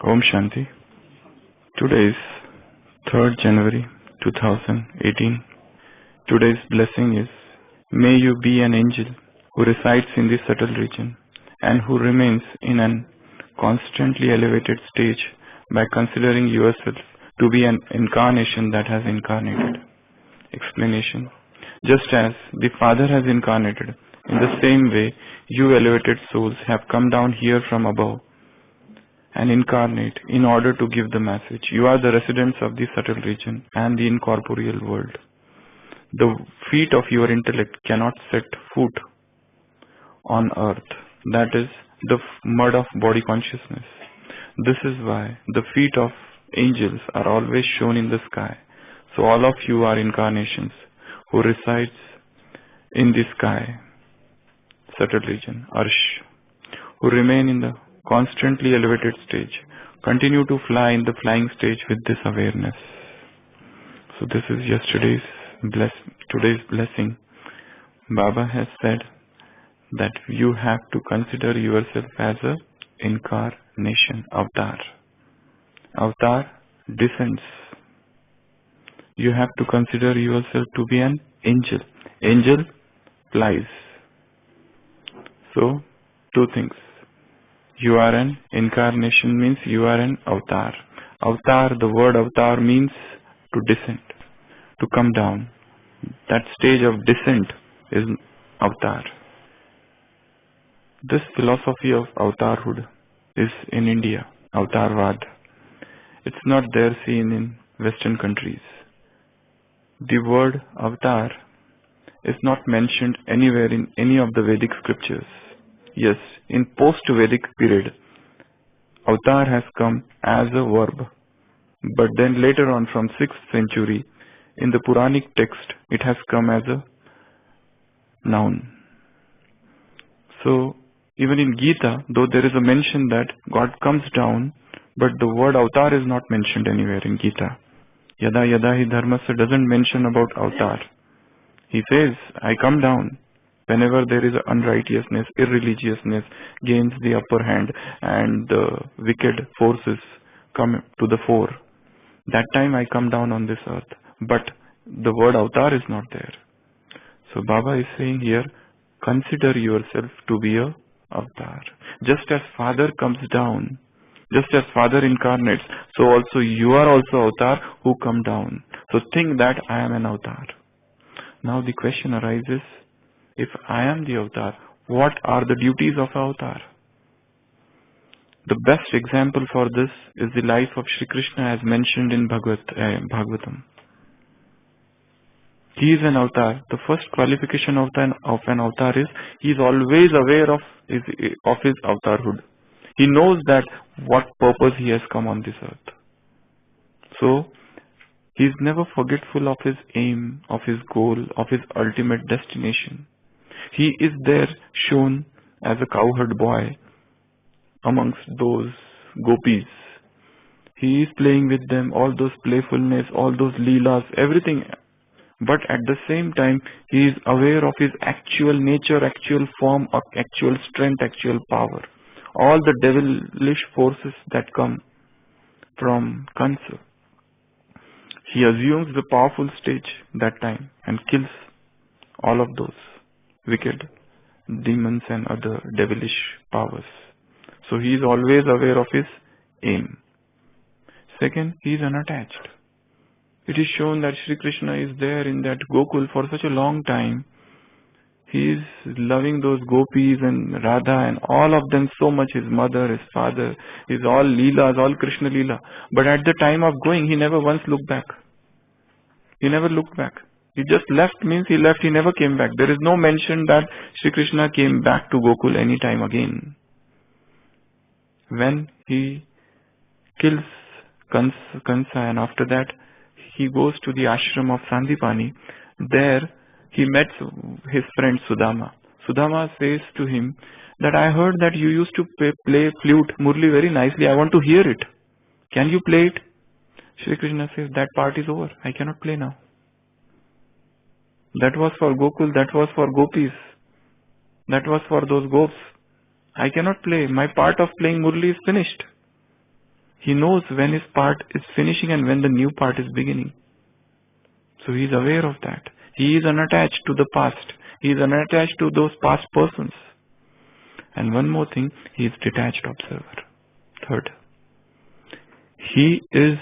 Om Shanti. Today is 3rd January 2018. Today's blessing is, may you be an angel who resides in the subtle region and who remains in an constantly elevated stage by considering yourself to be an incarnation that has incarnated. Explanation. Just as the Father has incarnated, in the same way you elevated souls have come down here from above and incarnate in order to give the message. You are the residents of the subtle region and the incorporeal world. The feet of your intellect cannot set foot on earth, that is, the mud of body consciousness. This is why the feet of angels are always shown in the sky. So all of you are incarnations who resides in the sky, subtle region, Arsh, who remain in the constantly elevated stage. Continue to fly in the flying stage with this awareness. So this is today's blessing. Baba has said that you have to consider yourself as an incarnation, avatar. Avatar descends. You have to consider yourself to be an angel. Angel flies. So, two things. You are an incarnation means you are an avatar. Avatar, the word avatar means to descend, to come down. That stage of descent is avatar. This philosophy of avatarhood is in India, avatarvad. It's not there seen in Western countries. The word avatar is not mentioned anywhere in any of the Vedic scriptures. Yes, in post-Vedic period, avatar has come as a verb. But then later on from 6th century, in the Puranic text, it has come as a noun. So, even in Gita, though there is a mention that God comes down, but the word avatar is not mentioned anywhere in Gita. Yada yada hi dharmasya doesn't mention about avatar. He says, I come down. Whenever there is unrighteousness, irreligiousness gains the upper hand and the wicked forces come to the fore, that time I come down on this earth. But the word avatar is not there. So Baba is saying here, consider yourself to be a avatar. Just as Father comes down, just as Father incarnates, so also you are also avatar who come down. So think that I am an avatar. Now the question arises, if I am the avatar, what are the duties of avatar? The best example for this is the life of Shri Krishna as mentioned in Bhagavatam. He is an avatar. The first qualification of an avatar is he is always aware of his avatarhood. He knows that what purpose he has come on this earth. So, he is never forgetful of his aim, of his goal, of his ultimate destination. He is there shown as a cowherd boy amongst those gopis. He is playing with them, all those playfulness, all those leelas, everything. But at the same time, he is aware of his actual nature, actual form, actual strength, actual power. All the devilish forces that come from Kansa. He assumes the powerful stage that time and kills all of those wicked demons and other devilish powers. So he is always aware of his aim. Second, he is unattached. It is shown that Sri Krishna is there in that Gokul for such a long time. He is loving those gopis and Radha and all of them so much, his mother, his father, is all Leelas, all Krishna Leela. But at the time of going, he never once looked back. He never looked back. He just left means he left, he never came back. There is no mention that Sri Krishna came back to Gokul any time again. When he kills Kansa and after that he goes to the ashram of Sandipani, there he met his friend Sudama. Sudama says to him that I heard that you used to play flute, Murli very nicely. I want to hear it. Can you play it? Shri Krishna says that part is over. I cannot play now. That was for Gokul, that was for gopis, that was for those gops. I cannot play. My part of playing Murli is finished. He knows when his part is finishing and when the new part is beginning. So he is aware of that. He is unattached to the past. He is unattached to those past persons. And one more thing, he is detached observer. Third, he is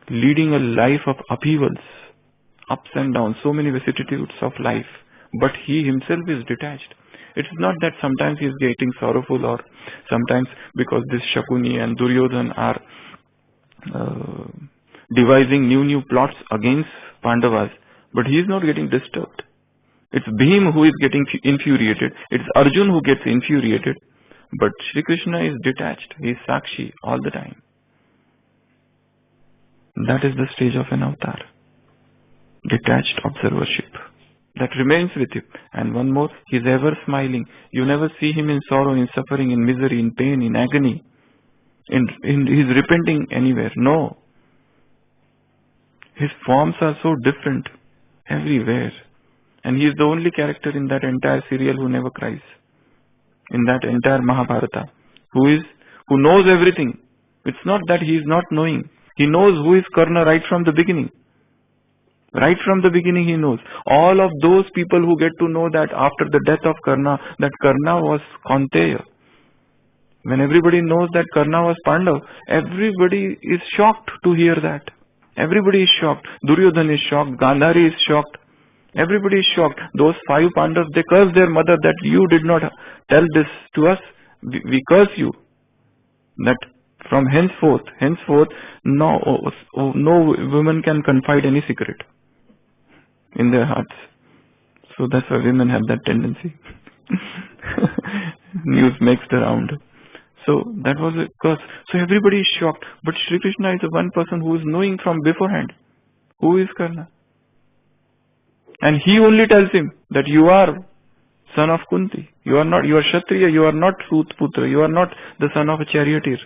leading a life of upheavals, ups and downs, so many vicissitudes of life. But he himself is detached. It's not that sometimes he is getting sorrowful, or sometimes because this Shakuni and Duryodhan are devising new plots against Pandavas, but he is not getting disturbed. It's Bhim who is getting infuriated. It's Arjun who gets infuriated. But Shri Krishna is detached. He is Sakshi all the time. That is the stage of an avatar. Detached observership. That remains with you. And one more, he is ever smiling. You never see him in sorrow, in suffering, in misery, in pain, in agony. He is repenting anywhere. No. His forms are so different everywhere. And he is the only character in that entire serial who never cries. In that entire Mahabharata. Who knows everything. It's not that he is not knowing. He knows who is Karna right from the beginning. Right from the beginning he knows. All of those people who get to know that after the death of Karna, that Karna was Kaunteya. When everybody knows that Karna was Pandav, everybody is shocked to hear that. Everybody is shocked. Duryodhan is shocked. Gandhari is shocked. Everybody is shocked. Those 5 Pandavas, they curse their mother that you did not tell this to us. We curse you. That from henceforth, no woman can confide any secret in their hearts. So that's why women have that tendency. News makes the round. So that was a curse. So everybody is shocked. But Shri Krishna is the one person who is knowing from beforehand. Who is Karna? And he only tells him that you are son of Kunti. You are Kshatriya, you are not Sutputra, you are not the son of a charioteer.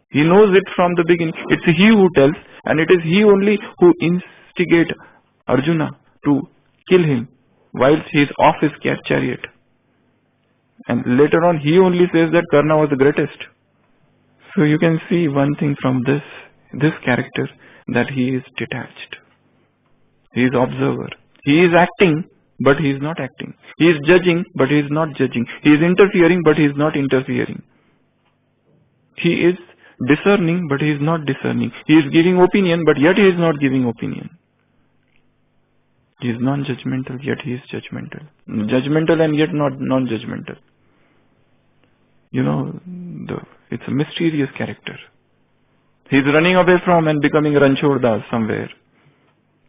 He knows it from the beginning. It's he who tells, and it is he only who instigates Arjuna to kill him whilst he is off his chariot. And later on he only says that Karna was the greatest. So you can see one thing from this character, that he is detached. He is observer. He is acting, but he is not acting. He is judging, but he is not judging. He is interfering, but he is not interfering. He is discerning, but he is not discerning. He is giving opinion, but yet he is not giving opinion. He is non-judgmental, yet he is judgmental. Judgmental and yet not non-judgmental. It's a mysterious character. He is running away from and becoming Ranchod Das somewhere.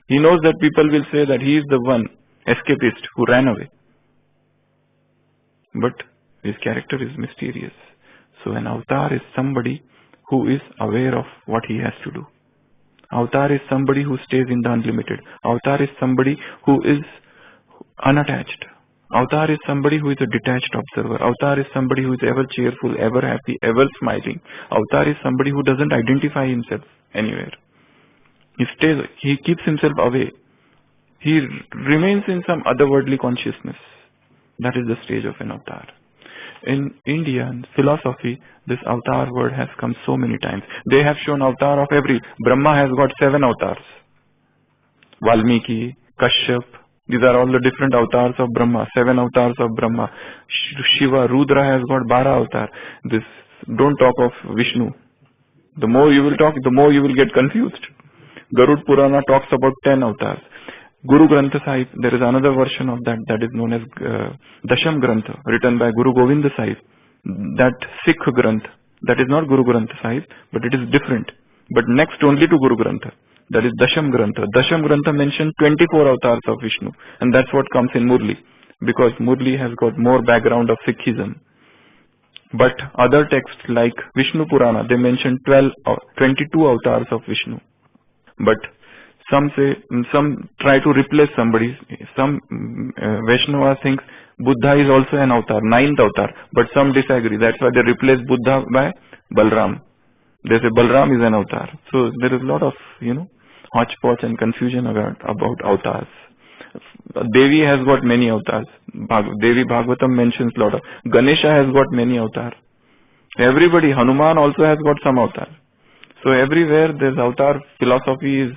He knows that people will say that he is the one escapist who ran away. But his character is mysterious. So an avatar is somebody who is aware of what he has to do. Avatar is somebody who stays in the unlimited. Avatar is somebody who is unattached. Avatar is somebody who is a detached observer. Avatar is somebody who is ever cheerful, ever happy, ever smiling. Avatar is somebody who doesn't identify himself anywhere. He keeps himself away. He remains in some otherworldly consciousness. That is the stage of an avatar. In Indian philosophy, this avatar word has come so many times. They have shown avatar of every. Brahma has got 7 avatars. Valmiki, Kashyap. These are all the different avatars of Brahma. 7 avatars of Brahma. Shiva, Rudra has got 12 avatars. Don't talk of Vishnu. The more you will talk, the more you will get confused. Garud Purana talks about 10 avatars. Guru Grantha Sahib, there is another version of that is known as Dasham Grantha, written by Guru Govinda Sahib. That Sikh Grantha, that is not Guru Grantha Sahib, but it is different. But next only to Guru Grantha, that is Dasham Grantha. Dasham Grantha mentions 24 avatars of Vishnu, and that's what comes in Murli, because Murli has got more background of Sikhism. But other texts like Vishnu Purana, they mention 22 avatars of Vishnu. But some try to replace somebody. Some Vaishnava thinks Buddha is also an avatar, 9th avatar. But some disagree. That's why they replace Buddha by Balram. They say Balram is an avatar. So there is a lot of, hodgepodge and confusion about avatars. Devi has got many avatars. Devi Bhagavatam mentions a lot of. Ganesha has got many avatars. Everybody, Hanuman also has got some avatar. So everywhere this avatar philosophy is,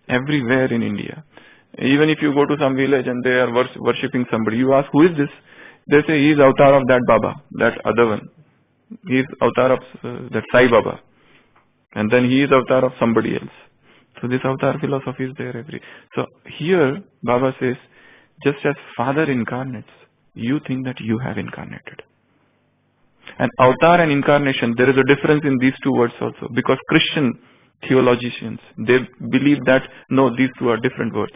everywhere in India. Even if you go to some village and they are worshipping somebody, you ask, who is this? They say, he is avatar of that Baba, that other one. He is avatar of that Sai Baba. And then he is avatar of somebody else. So this avatar philosophy is there So here Baba says, just as Father incarnates, you think that you have incarnated. And avatar and incarnation, there is a difference in these two words also. Because Christian theologians, they believe that, no, these two are different words.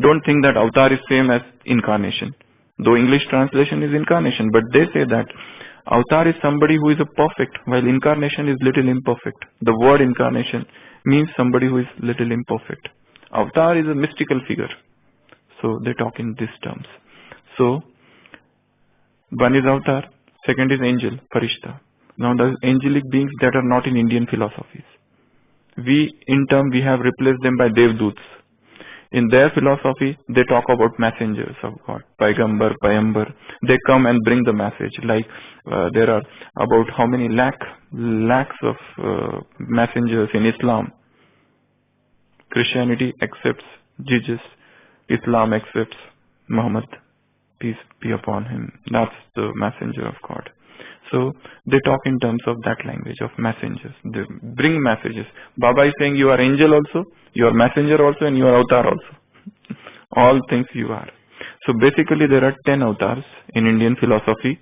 Don't think that avatar is same as incarnation. Though English translation is incarnation, but they say that avatar is somebody who is a perfect, while incarnation is little imperfect. The word incarnation means somebody who is little imperfect. Avatar is a mystical figure. So they talk in these terms. So, one is avatar, second is angel, Farishta. Now the angelic beings that are not in Indian philosophies. We have replaced them by Devduts. In their philosophy, they talk about messengers of God, Paigambar, Payambar. They come and bring the message. Like there are about how many lakhs of messengers in Islam. Christianity accepts Jesus. Islam accepts Muhammad. Peace be upon him. That's the messenger of God. So they talk in terms of that language of messengers. They bring messages. Baba is saying you are angel also, you are messenger also, and you are avatar also. All things you are. So basically there are 10 avatars in Indian philosophy.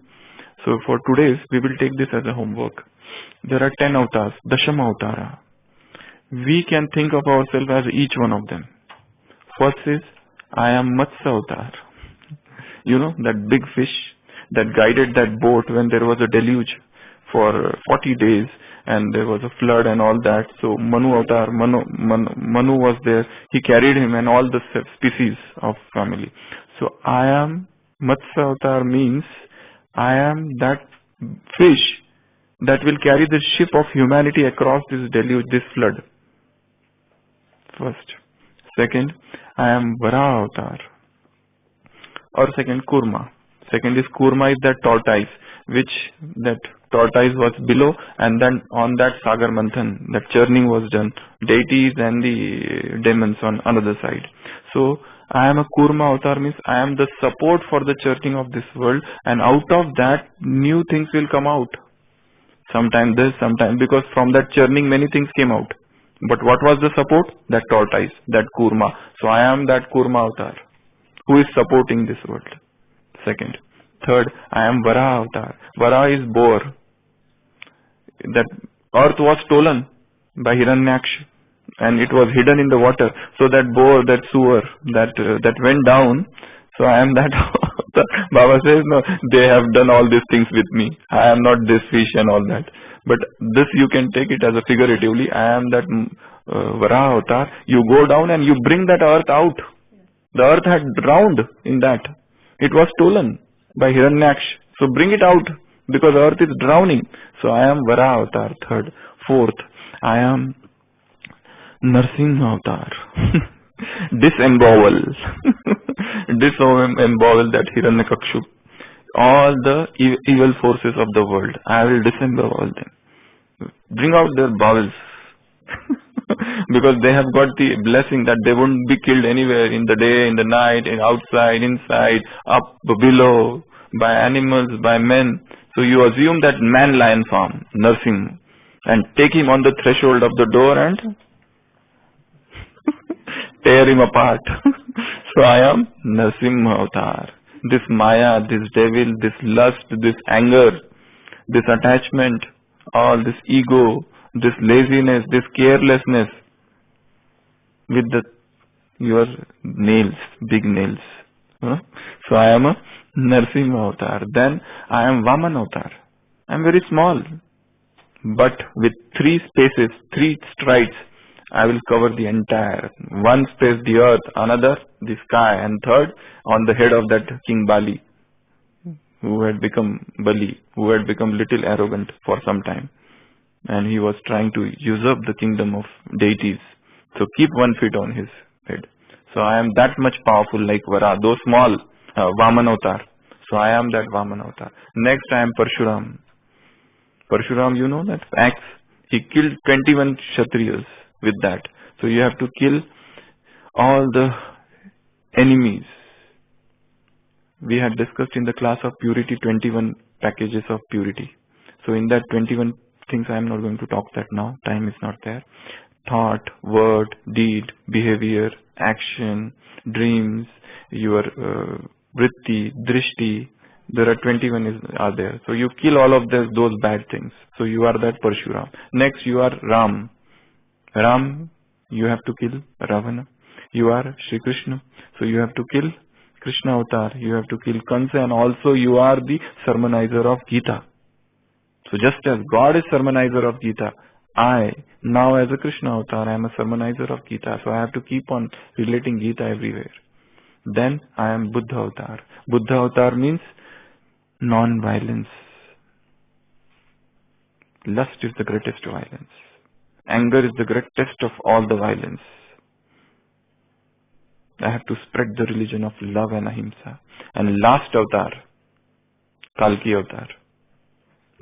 So for today's, we will take this as a homework. There are 10 avatars, Dashama Avatara. We can think of ourselves as each one of them. First is, I am Matsya Avatar. That big fish that guided that boat when there was a deluge for 40 days and there was a flood and all that. So Manu Avatar, Manu was there. He carried him and all the species of family. So I am Matsya Avatar means I am that fish that will carry the ship of humanity across this deluge, this flood. First. Second, I am Vara Avatar. Or second, Kurma. Second is Kurma is that tortoise, which that tortoise was below, and then on that Sagar Manthan, that churning was done. Deities and the demons on another side. So I am a Kurma Avatar means I am the support for the churning of this world, and out of that new things will come out. Sometime this, sometime, because from that churning many things came out. But what was the support? That tortoise, that Kurma. So I am that Kurma Avatar who is supporting this world. Second. Third, I am Vara Avatar. Vara is boar. That earth was stolen by Hiranyaksha and it was hidden in the water. So that boar, that sewer, that went down. So I am that Avatar. Baba says, no, they have done all these things with me. I am not this fish and all that. But this you can take it as a figuratively. I am that Vara Avatar. You go down and you bring that earth out. The earth had drowned in that. It was stolen by Hiranyaksha. So bring it out because earth is drowning. So I am Vara Avatar. Third. Fourth, I am Narsimha Avatar. Disembowel. Disembowel that Hiranyakakshu. All the evil forces of the world. I will disembowel them. Bring out their bowels. Because they have got the blessing that they won't be killed anywhere in the day, in the night, outside, inside, up, below, by animals, by men. So you assume that man-lion form, nursing, and take him on the threshold of the door and tear him apart. So I am Narsimha Avatar. This Maya, this devil, this lust, this anger, this attachment, all this ego, this laziness, this carelessness with your nails, big nails. So I am a Narsimha Avatar. Then I am Vaman Avatar. I am very small, but with 3 spaces, 3 strides, I will cover the entire. One space the earth, another the sky, and third on the head of that King Bali, who had become Bali, who had become little arrogant for some time. And he was trying to usurp the kingdom of deities. So keep 1 foot on his head. So I am that much powerful like Vara, though small, Vaman Avatar. So I am that Vaman Avatar. Next I am Parshuram. Parshuram, you know that axe, he killed 21 Kshatriyas with that. So you have to kill all the enemies. We had discussed in the class of purity 21 packages of purity. So in that 21 things, I am not going to talk that now. Time is not there. Thought, word, deed, behavior, action, dreams, your vritti, drishti. There are 21 are there. So you kill all of those bad things. So you are that Parshuram. Next you are Ram. Ram, you have to kill Ravana. You are Shri Krishna. So you have to kill Krishna avatar. You have to kill Kansa, and also you are the sermonizer of Gita. So just as God is sermonizer of Gita, I, now as a Krishna avatar, I am a sermonizer of Gita. So I have to keep on relating Gita everywhere. Then I am Buddha avatar. Buddha avatar means non-violence. Lust is the greatest violence. Anger is the greatest of all the violence. I have to spread the religion of love and ahimsa. And last avatar, Kalki avatar,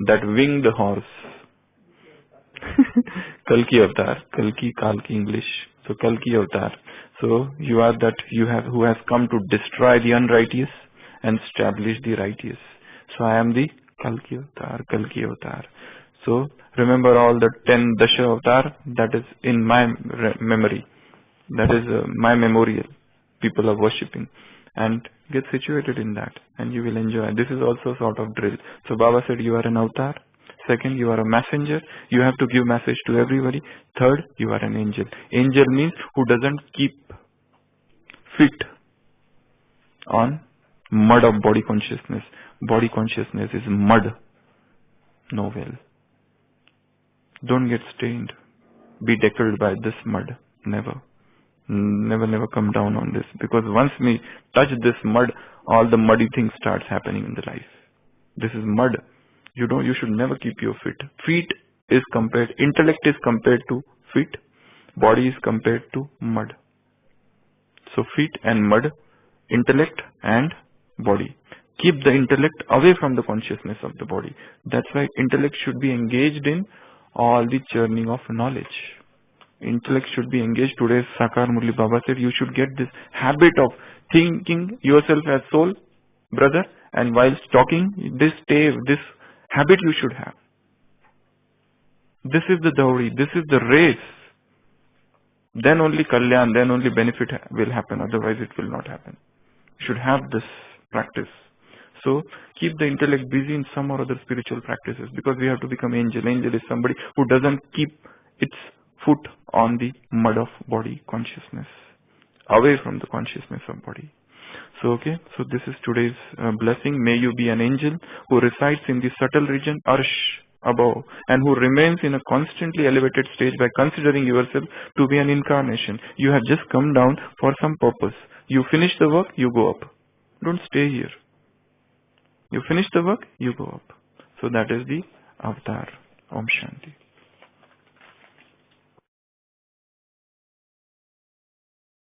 that winged horse. Kalki avatar, Kalki English. So Kalki avatar. So you are that who has come to destroy the unrighteous and establish the righteous. So I am the Kalki avatar. So remember all the 10 Dasha avatar, that is in my memory. That is my memorial. People are worshipping, and get situated in that, and you will enjoy. This is also sort of drill. So Baba said you are an avatar. Second, you are a messenger. You have to give message to everybody. Third, you are an angel. Angel means who doesn't keep fit on mud of body consciousness. Body consciousness is mud. No well. Don't get stained. Be deckled by this mud. Never. Never come down on this, because once we touch this mud, all the muddy things starts happening in the life. This is mud. You should never keep your feet. Intellect is compared to feet, body is compared to mud. So feet and mud, intellect and body. Keep the intellect away from the consciousness of the body. That's why intellect should be engaged in all the churning of knowledge. Intellect should be engaged. Today's Sakar Murli Baba said you should get this habit of thinking yourself as soul, brother, and whilst talking, this habit you should have. This is the dowry, this is the race. Then only Kalyan, then only benefit will happen, otherwise it will not happen. You should have this practice. So keep the intellect busy in some or other spiritual practices, because we have to become angel. Angel is somebody who doesn't keep its foot on the mud of body consciousness, away from the consciousness of body. So this is today's blessing. May you be an angel who resides in the subtle region Arsh above, and who remains in a constantly elevated stage by considering yourself to be an incarnation. You have just come down for some purpose. You finish the work, you go up. Don't stay here. You finish the work, you go up. So that is the avatar. Om Shanti.